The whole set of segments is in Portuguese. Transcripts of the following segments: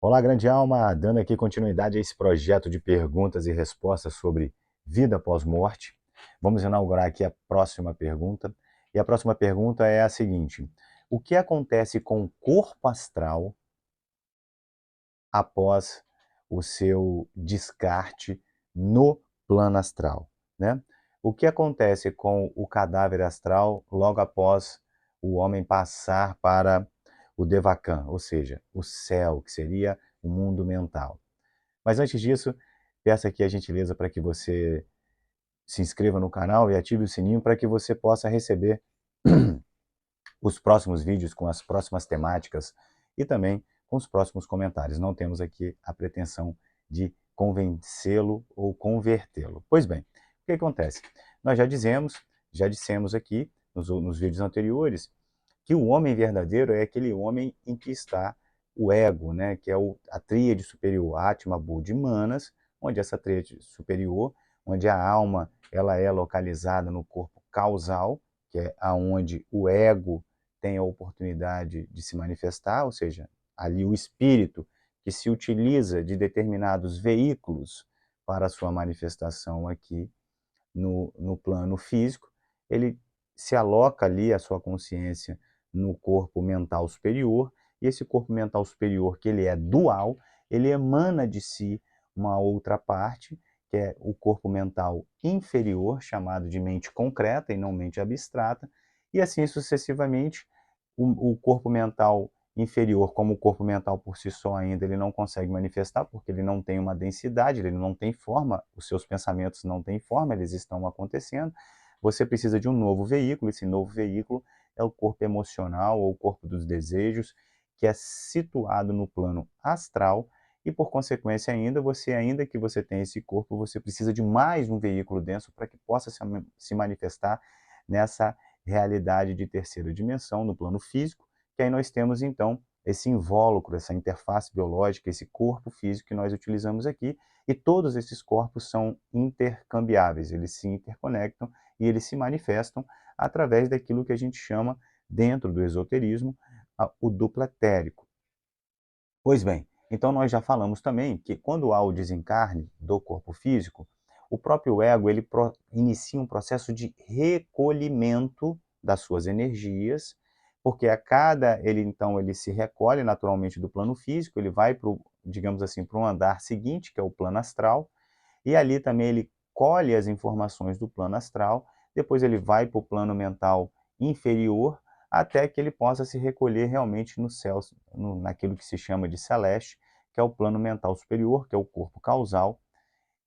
Olá, grande alma, dando aqui continuidade a esse projeto de perguntas e respostas sobre vida após morte. Vamos inaugurar aqui a próxima pergunta. E a próxima pergunta é a seguinte: o que acontece com o corpo astral após o seu descarte no plano astral, né? O que acontece com o cadáver astral logo após o homem passar para o Devakan, ou seja, o céu, que seria o mundo mental. Mas antes disso, peço aqui a gentileza para que você se inscreva no canal e ative o sininho para que você possa receber os próximos vídeos com as próximas temáticas e também com os próximos comentários. Não temos aqui a pretensão de convencê-lo ou convertê-lo. Pois bem, o que acontece? Nós já dissemos aqui nos vídeos anteriores que o homem verdadeiro é aquele homem em que está o ego, né? Que é a tríade superior, Atma, Buddha e Manas, onde essa tríade superior, onde a alma ela é localizada no corpo causal, que é aonde o ego tem a oportunidade de se manifestar, ou seja, ali o espírito que se utiliza de determinados veículos para a sua manifestação aqui no plano físico, ele se aloca ali a sua consciência no corpo mental superior, e esse corpo mental superior, que ele é dual, ele emana de si uma outra parte, que é o corpo mental inferior, chamado de mente concreta e não mente abstrata, e assim sucessivamente, o corpo mental inferior, como o corpo mental por si só ainda, ele não consegue manifestar, porque ele não tem uma densidade, ele não tem forma, os seus pensamentos não têm forma, eles estão acontecendo. Você precisa de um novo veículo, esse novo veículo é o corpo emocional, ou o corpo dos desejos, que é situado no plano astral, e por consequência ainda que você tenha esse corpo, você precisa de mais um veículo denso para que possa se manifestar nessa realidade de terceira dimensão, no plano físico, que aí nós temos então esse invólucro, essa interface biológica, esse corpo físico que nós utilizamos aqui, e todos esses corpos são intercambiáveis, eles se interconectam e eles se manifestam através daquilo que a gente chama, dentro do esoterismo, o duplo etérico. Pois bem, então nós já falamos também que quando há o desencarne do corpo físico, o próprio ego ele inicia um processo de recolhimento das suas energias, porque a cada ele se recolhe naturalmente do plano físico, ele vai para digamos assim, para um andar seguinte, que é o plano astral, e ali também ele colhe as informações do plano astral, depois ele vai para o plano mental inferior, até que ele possa se recolher realmente no céu, naquilo que se chama de celeste, que é o plano mental superior, que é o corpo causal,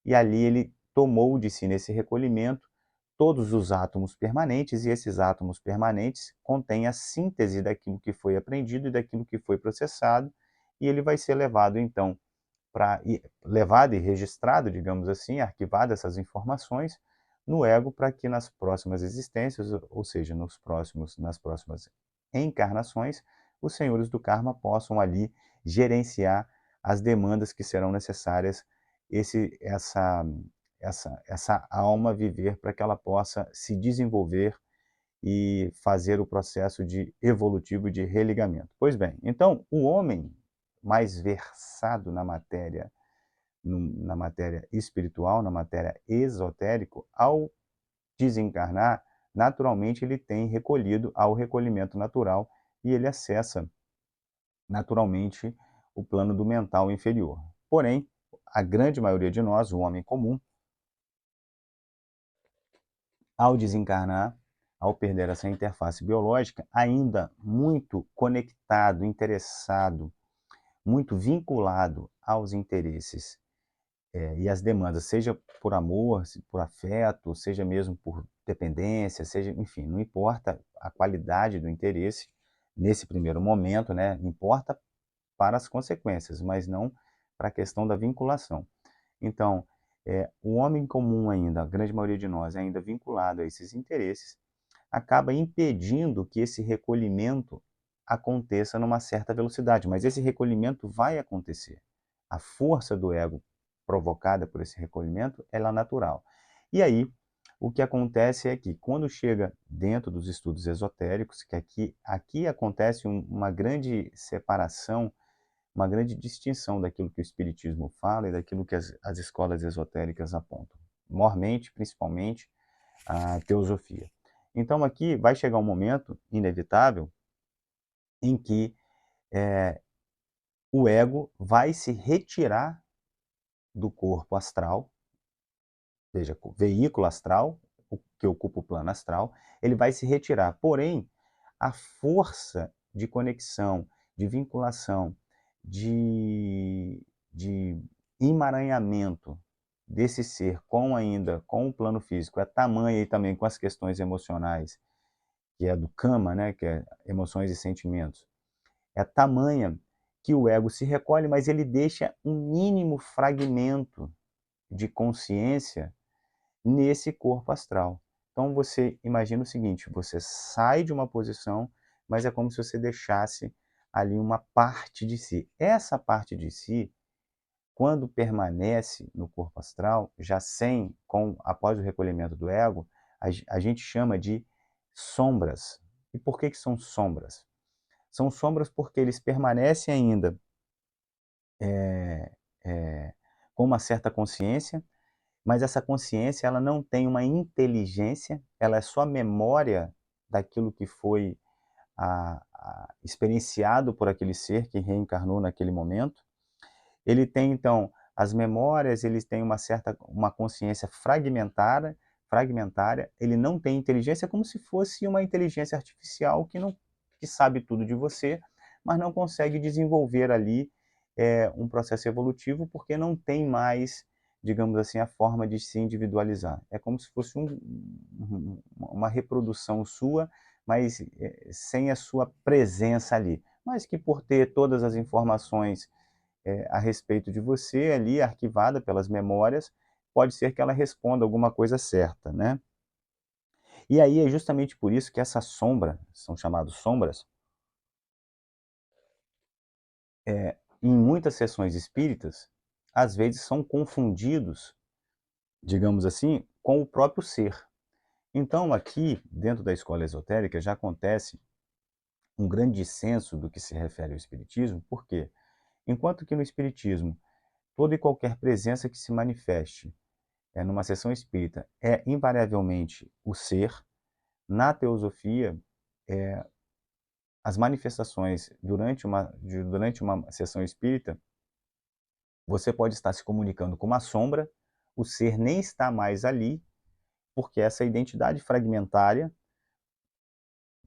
e ali ele tomou de si nesse recolhimento todos os átomos permanentes, e esses átomos permanentes contêm a síntese daquilo que foi aprendido e daquilo que foi processado, e ele vai ser levado então levado e registrado, digamos assim, arquivado essas informações no ego para que nas próximas existências, ou seja, nas próximas encarnações, os senhores do karma possam ali gerenciar as demandas que serão necessárias essa alma viver para que ela possa se desenvolver e fazer o processo de evolutivo de religamento. Pois bem, então o homem mais versado na matéria espiritual, na matéria esotérico, ao desencarnar, naturalmente ele tem recolhido ao recolhimento natural e ele acessa naturalmente o plano do mental inferior. Porém, a grande maioria de nós, o homem comum, ao desencarnar, ao perder essa interface biológica, ainda muito conectado, interessado, muito vinculado aos interesses e às demandas, seja por amor, por afeto, seja mesmo por dependência, seja, enfim, não importa a qualidade do interesse nesse primeiro momento, né? Importa para as consequências, mas não para a questão da vinculação. Então, o homem comum ainda, a grande maioria de nós, ainda vinculado a esses interesses, acaba impedindo que esse recolhimento aconteça numa certa velocidade, mas esse recolhimento vai acontecer. A força do ego provocada por esse recolhimento, ela é natural. E aí, o que acontece é que quando chega dentro dos estudos esotéricos, que aqui acontece uma grande separação uma grande distinção daquilo que o Espiritismo fala e daquilo que as escolas esotéricas apontam, mormente, principalmente, a teosofia. Então aqui vai chegar um momento inevitável em que o ego vai se retirar do corpo astral, veja, veículo astral, que ocupa o plano astral, ele vai se retirar. Porém, a força de conexão, de vinculação, de emaranhamento desse ser com o plano físico é tamanha, e também com as questões emocionais, que é do kama, né, que é emoções e sentimentos, é tamanha que o ego se recolhe, mas ele deixa um mínimo fragmento de consciência nesse corpo astral. Então você imagina o seguinte, você sai de uma posição, mas é como se você deixasse ali uma parte de si. Essa parte de si, quando permanece no corpo astral, já sem, após o recolhimento do ego, a gente chama de sombras. E por que são sombras? São sombras porque eles permanecem ainda é, é, com uma certa consciência, mas essa consciência ela não tem uma inteligência, ela é só memória daquilo que foi experienciado por aquele ser que reencarnou naquele momento. Ele tem então as memórias, ele tem uma consciência fragmentária, ele não tem inteligência, como se fosse uma inteligência artificial que sabe tudo de você, mas não consegue desenvolver ali um processo evolutivo porque não tem mais, digamos assim, a forma de se individualizar. É como se fosse uma reprodução sua, mas sem a sua presença ali. Mas que por ter todas as informações a respeito de você ali, arquivada pelas memórias, pode ser que ela responda alguma coisa certa, né? E aí é justamente por isso que essa sombra, são chamados sombras, em muitas sessões espíritas, às vezes são confundidos, digamos assim, com o próprio ser. Então aqui, dentro da escola esotérica, já acontece um grande dissenso do que se refere ao espiritismo, por quê? Enquanto que no espiritismo, toda e qualquer presença que se manifeste numa sessão espírita é invariavelmente o ser, na teosofia, as manifestações durante uma sessão espírita, você pode estar se comunicando com uma sombra, o ser nem está mais ali, porque essa identidade fragmentária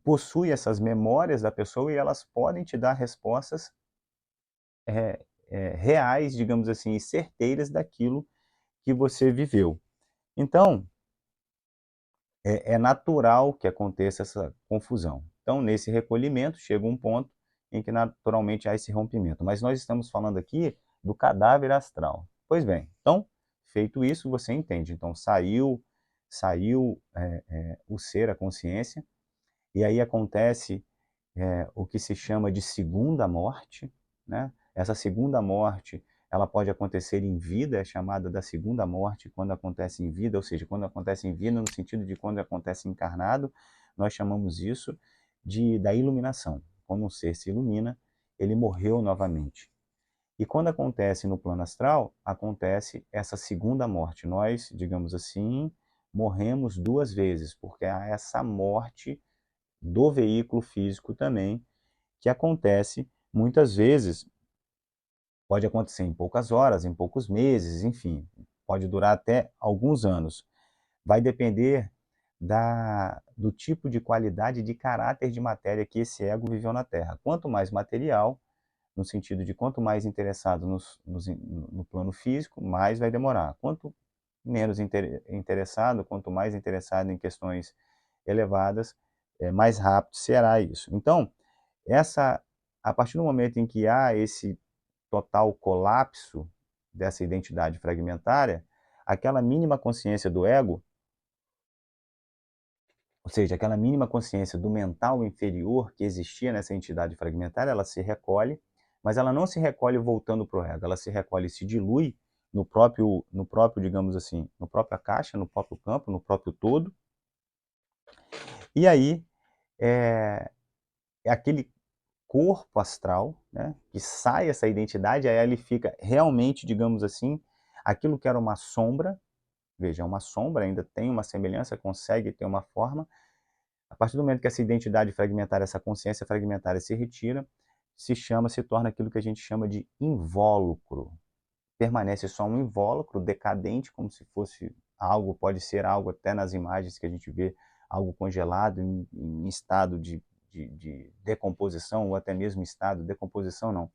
possui essas memórias da pessoa e elas podem te dar respostas reais, digamos assim, e certeiras daquilo que você viveu. Então, é natural que aconteça essa confusão. Então, nesse recolhimento, chega um ponto em que naturalmente há esse rompimento. Mas nós estamos falando aqui do cadáver astral. Pois bem, então, feito isso, você entende. Então, saiu o ser, a consciência, e aí acontece o que se chama de segunda morte, né? Essa segunda morte, ela pode acontecer em vida, é chamada da segunda morte quando acontece em vida, ou seja, quando acontece em vida no sentido de quando acontece encarnado, nós chamamos isso da iluminação. Quando um ser se ilumina, ele morreu novamente. E quando acontece no plano astral, acontece essa segunda morte. Nós, digamos assim, morremos duas vezes, porque há essa morte do veículo físico também, que acontece muitas vezes, pode acontecer em poucas horas, em poucos meses, enfim, pode durar até alguns anos. Vai depender do tipo de qualidade de caráter de matéria que esse ego viveu na Terra. Quanto mais material, no sentido de quanto mais interessado no plano físico, mais vai demorar. Quanto menos interessado, quanto mais interessado em questões elevadas, mais rápido será isso. Então, a partir do momento em que há esse total colapso dessa identidade fragmentária, aquela mínima consciência do ego, ou seja, aquela mínima consciência do mental inferior que existia nessa entidade fragmentária, ela se recolhe, mas ela não se recolhe voltando para o ego, ela se recolhe e se dilui no próprio, digamos assim, no própria caixa, no próprio campo, no próprio todo, e aí é aquele corpo astral, né, que sai essa identidade, aí ele fica realmente, digamos assim, aquilo que era uma sombra, veja, é uma sombra, ainda tem uma semelhança, consegue ter uma forma. A partir do momento que essa identidade fragmentária, essa consciência fragmentária se retira, se torna aquilo que a gente chama de invólucro. Permanece só um invólucro decadente, como se fosse algo, pode ser algo até nas imagens que a gente vê, algo congelado em estado de decomposição, ou até mesmo em estado de decomposição, não,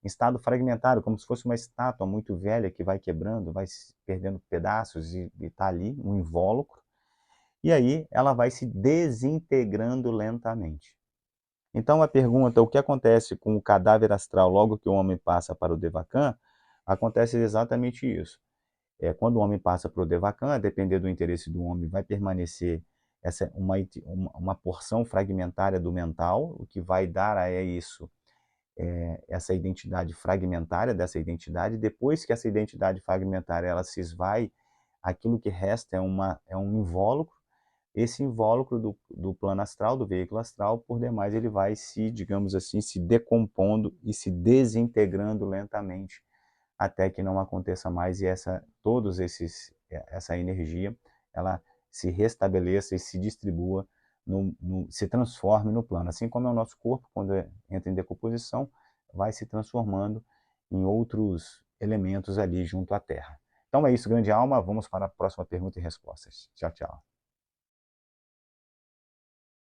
em estado fragmentário, como se fosse uma estátua muito velha que vai quebrando, vai perdendo pedaços e está ali, um invólucro, e aí ela vai se desintegrando lentamente. Então a pergunta, o que acontece com o cadáver astral logo que o homem passa para o Devakan, acontece exatamente isso. Quando o homem passa para o Devakan, a depender do interesse do homem, vai permanecer uma porção fragmentária do mental, o que vai dar a isso essa identidade fragmentária dessa identidade. Depois que essa identidade fragmentária ela se esvai, aquilo que resta é um invólucro. Esse invólucro do plano astral, do veículo astral, por demais, ele vai se, digamos assim, se decompondo e se desintegrando lentamente, até que não aconteça mais e essa energia, ela se restabeleça e se distribua, se transforme no plano. Assim como é o nosso corpo, quando entra em decomposição, vai se transformando em outros elementos ali junto à Terra. Então é isso, grande alma. Vamos para a próxima pergunta e respostas. Tchau, tchau.